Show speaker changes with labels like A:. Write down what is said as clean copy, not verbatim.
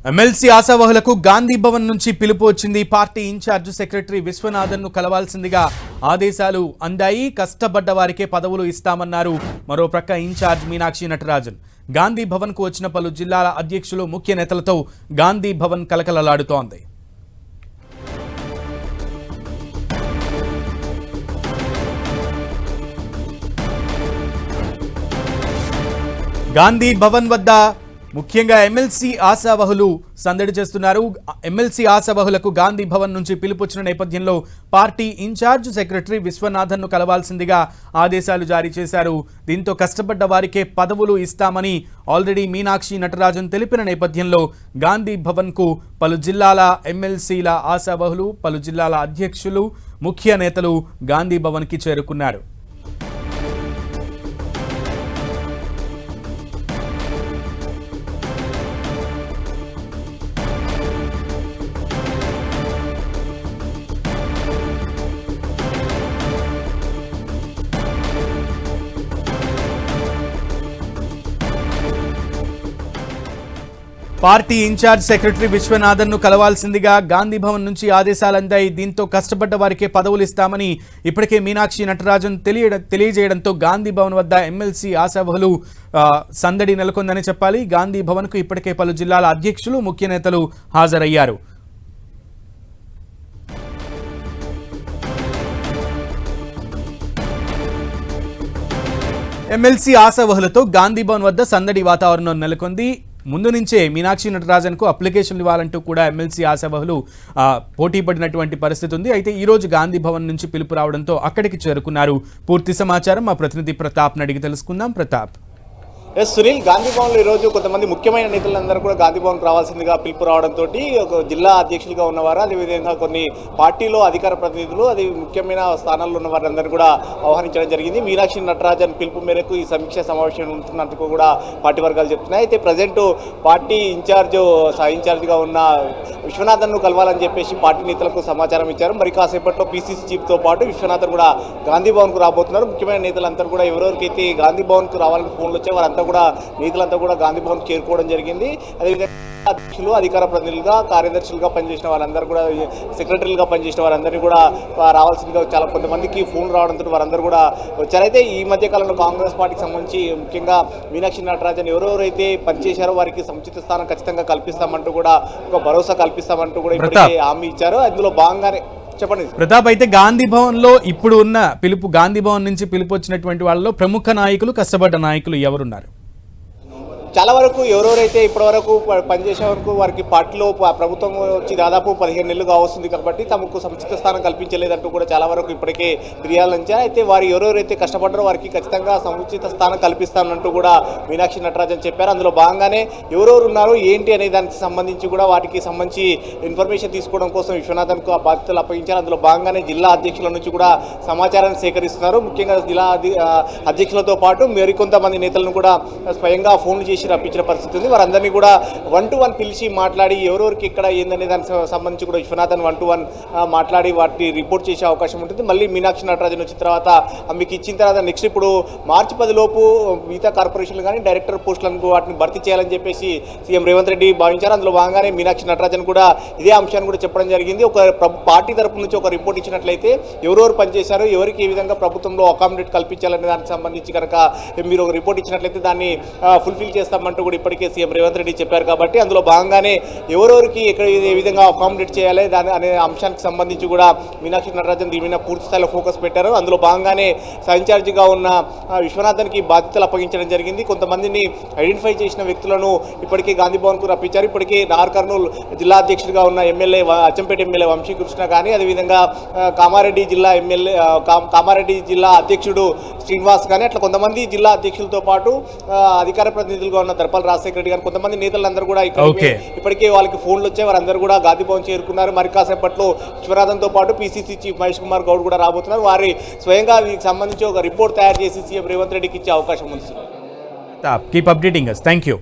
A: MLC ఆశావహులకు Gandhi Bhavan నుంచి పిలుపు వచ్చింది. పార్టీ ఇన్ఛార్జ్ సెక్రటరీ విశ్వనాథన్ ను కలవాల్సిందిగా ఆదేశాలు అందాయి. కష్టపడ్డ వారికే పదవులు ఇస్తామన్నారు. మరో ప్రక్క ఇన్ఛార్జ్ మీనాక్షి నటరాజన్ గాంధీ భవన్ కు వచ్చిన పలు జిల్లాల అధ్యక్షులు ముఖ్య నేతలతో గాంధీ భవన్ కలకలలాడుతోంది. గాంధీ భవన్ వద్ద ముఖ్యంగా ఎమ్మెల్సీ ఆశావహులు సందడి చేస్తున్నారు. ఎమ్మెల్సీ ఆశావహులకు గాంధీ భవన్ నుంచి పిలుపొచ్చిన నేపథ్యంలో పార్టీ ఇన్ఛార్జ్ సెక్రటరీ విశ్వనాథన్ ను కలవాల్సిందిగా ఆదేశాలు జారీ చేశారు. దీంతో కష్టపడ్డ వారికే పదవులు ఇస్తామని ఆల్రెడీ మీనాక్షి నటరాజన్ తెలిపిన నేపథ్యంలో గాంధీ భవన్ కు పలు జిల్లాల ఎమ్మెల్సీల ఆశావహులు, పలు జిల్లాల అధ్యక్షులు, ముఖ్య నేతలు గాంధీ భవన్ కి చేరుకున్నారు. పార్టీ ఇన్ఛార్జ్ సెక్రటరీ విశ్వనాథన్ ను కలవాల్సిందిగా గాంధీ భవన్ నుంచి ఆదేశాలు అందాయి. దీంతో కష్టపడ్డ వారికే పదవులు ఇస్తామని ఇప్పటికే మీనాక్షి నటరాజన్ తెలియజేయడంతో గాంధీ భవన్ వద్ద ఎమ్మెల్సీ ఆశావహులు సందడి నెలకొందని చెప్పాలి. గాంధీ భవన్ కు ఇప్పటికే పలు జిల్లాల అధ్యక్షులు, ముఖ్య నేతలు హాజరయ్యారు. ఎమ్మెల్సీ ఆశావహులతో గాంధీ భవన్ వద్ద సందడి వాతావరణం నెలకొంది. ముందు నుంచే మీనాక్షి నటరాజన్ కు అప్లికేషన్లు ఇవ్వాలంటూ కూడా ఎమ్మెల్సీ ఆశావహులు పోటీ పడినటువంటి పరిస్థితి ఉంది. అయితే ఈ రోజు గాంధీ భవన్ నుంచి పిలుపు రావడంతో అక్కడికి చేరుకున్నారు. పూర్తి సమాచారం మా ప్రతినిధి ప్రతాప్ అడిగి తెలుసుకుందాం. ప్రతాప్.
B: సునీల్, గాంధీ భవన్లో ఈరోజు కొంతమంది ముఖ్యమైన నేతలందరూ కూడా గాంధీ భవన్కు రావాల్సిందిగా పిలుపు రావడంతో ఒక జిల్లా అధ్యక్షులుగా ఉన్నవారు, అదేవిధంగా కొన్ని పార్టీలో అధికార ప్రతినిధులు, అది ముఖ్యమైన స్థానాల్లో ఉన్న వారందరూ కూడా ఆహ్వానించడం జరిగింది. మీనాక్షి నటరాజన్ పిలుపు మేరకు ఈ సమీక్ష సమావేశం ఉంటున్నట్టు కూడా పార్టీ వర్గాలు చెప్తున్నాయి. అయితే ప్రజెంట్ పార్టీ సహ ఇన్ఛార్జ్గా ఉన్న విశ్వనాథన్ను కలవాలని చెప్పేసి పార్టీ నేతలకు సమాచారం ఇచ్చారు. మరి కాసేపట్లో పీసీసీ చీఫ్తో పాటు విశ్వనాథన్ కూడా గాంధీ భవన్కు రాబోతున్నారు. ముఖ్యమైన నేతలందరూ కూడా ఎవరెవరికైతే గాంధీ భవన్కు రావాలని ఫోన్లు వచ్చే వారంతా కూడా నేతలంతా కూడా గాంధీ భవన్ చేరుకోవడం జరిగింది. అదేవిధంగా అధ్యక్షులు, అధికార ప్రతినిధులుగా, కార్యదర్శులుగా పనిచేసిన వాళ్ళందరూ కూడా, సెక్రటరీలుగా పనిచేసిన వారందరినీ కూడా రావాల్సిందిగా చాలా కొంతమందికి ఫోన్ రావడంతో వారందరూ కూడా వచ్చారైతే ఈ మధ్య కాలంలో కాంగ్రెస్ పార్టీకి సంబంధించి ముఖ్యంగా మీనాక్షి నటరాజన్ ఎవరెవరైతే పనిచేశారో వారికి సముచిత స్థానం ఖచ్చితంగా కల్పిస్తామంటూ కూడా ఒక భరోసా కల్పిస్తామంటూ కూడా ఇప్పటికే హామీ ఇచ్చారు. అందులో భాగంగానే చెప్పండి
A: ప్రతాప్. అయితే గాంధీ భవన్ లో ఇప్పుడు ఉన్న గాంధీ భవన్ నుంచి పిలుపు వచ్చినటువంటి వాళ్ళలో ప్రముఖ నాయకులు, కష్టపడ్డ నాయకులు ఎవరున్నారు?
B: చాలా వరకు ఎవరెవరైతే ఇప్పటివరకు పనిచేసే వరకు వారికి పార్టీలో ప్రభుత్వం వచ్చి దాదాపు 15 నెలలు కావస్తుంది కాబట్టి తమకు సముచిత స్థానం కల్పించలేదంటూ కూడా చాలా వరకు ఇప్పటికే ఫిర్యాదులు ఇచ్చారు. అయితే వారు ఎవరెవరైతే కష్టపడ్డారో వారికి ఖచ్చితంగా సముచిత స్థానం కల్పిస్తానంటూ కూడా మీనాక్షి నటరాజన్ చెప్పారు. అందులో భాగంగానే ఎవరెవరు ఉన్నారు ఏంటి అనే దానికి సంబంధించి కూడా వాటికి సంబంధించి ఇన్ఫర్మేషన్ తీసుకోవడం కోసం విశ్వనాథన్కు ఆ బాధ్యతలు అప్పగించారు. అందులో భాగంగానే జిల్లా అధ్యక్షుల నుంచి కూడా సమాచారాన్ని సేకరిస్తున్నారు. ముఖ్యంగా జిల్లా అధ్యక్షులతో పాటు మరికొంతమంది నేతలను కూడా స్వయంగా ఫోన్లు చేసి రప్పించిన పరిస్థితి ఉంది. వారందరినీ కూడా 1-to-1 పిలిచి మాట్లాడి ఎవరెవరికి ఇక్కడ ఏందనే దానికి సంబంధించి కూడా విశ్వనాథన్ 1-to-1 మాట్లాడి వాటిని రిపోర్ట్ చేసే అవకాశం ఉంటుంది. మళ్ళీ మీనాక్షి నటరాజన్ వచ్చిన తర్వాత మీకు ఇచ్చిన తర్వాత నెక్స్ట్ ఇప్పుడు మార్చి 10 లోపు మిగతా కార్పొరేషన్లు కానీ డైరెక్టర్ పోస్టులను వాటిని భర్తీ చేయాలని చెప్పేసి సీఎం రేవంత్ రెడ్డి భావించారు. అందులో భాగంగానే మీనాక్షి నటరాజన్ కూడా ఇదే అంశాన్ని కూడా చెప్పడం జరిగింది. ఒక పార్టీ తరపు నుంచి ఒక రిపోర్ట్ ఇచ్చినట్లయితే ఎవరెవరు పనిచేశారు, ఎవరికి ఏ విధంగా ప్రభుత్వంలో అకామిడేట్ కల్పించాలనే దానికి సంబంధించి కనుక మీరు ఒక రిపోర్ట్ ఇచ్చినట్లయితే దాన్ని ఫుల్ఫిల్ చేస్తామంటూ కూడా ఇప్పటికే సీఎం రేవంత్ రెడ్డి చెప్పారు. కాబట్టి అందులో భాగంగానే ఎవరెవరికి ఎక్కడ ఏ విధంగా అకామిడేట్ చేయాలి దాని అనే అంశానికి సంబంధించి కూడా మీనాక్షి నటరాజన్ దీని మీద పూర్తి స్థాయిలో ఫోకస్ పెట్టారు. అందులో భాగంగానే సహ ఇన్ఛార్జిగా ఉన్న విశ్వనాథన్కి బాధ్యతలు అప్పగించడం జరిగింది. కొంతమందిని ఐడెంటిఫై చేసిన వ్యక్తులను ఇప్పటికే గాంధీ భవన్కు రప్పించారు. ఇప్పటికే నాగర్ కర్నూలు జిల్లా అధ్యక్షుడిగా ఉన్న ఎమ్మెల్యే అచ్చంపేట ఎమ్మెల్యే వంశీకృష్ణ కానీ, అదేవిధంగా కామారెడ్డి జిల్లా అధ్యక్షుడు శ్రీనివాస్ కానీ, అట్లా కొంతమంది జిల్లా అధ్యక్షులతో పాటు అధికార ప్రతినిధులుగా ఉన్న దర్పల్ రాజశేఖర రెడ్డి గారు, కొంతమంది నేతలందరూ కూడా ఇప్పటికే వాళ్ళకి ఫోన్లు వచ్చాయి. వారందరూ కూడా గాంధీ భవన్ చేరుకున్నారు. మరి కాసేపట్లో విశ్వనాథన్తో పాటు పీసీసీ చీఫ్ మహేష్ కుమార్ గౌడ్ కూడా రాబోతున్నారు. వారి స్వయంగా వీరికి సంబంధించి ఒక రిపోర్ట్ తయారు చేసి సీఎం రేవంత్ రెడ్డికి ఇచ్చే అవకాశం ఉంది.
A: Keep updating us. Thank you.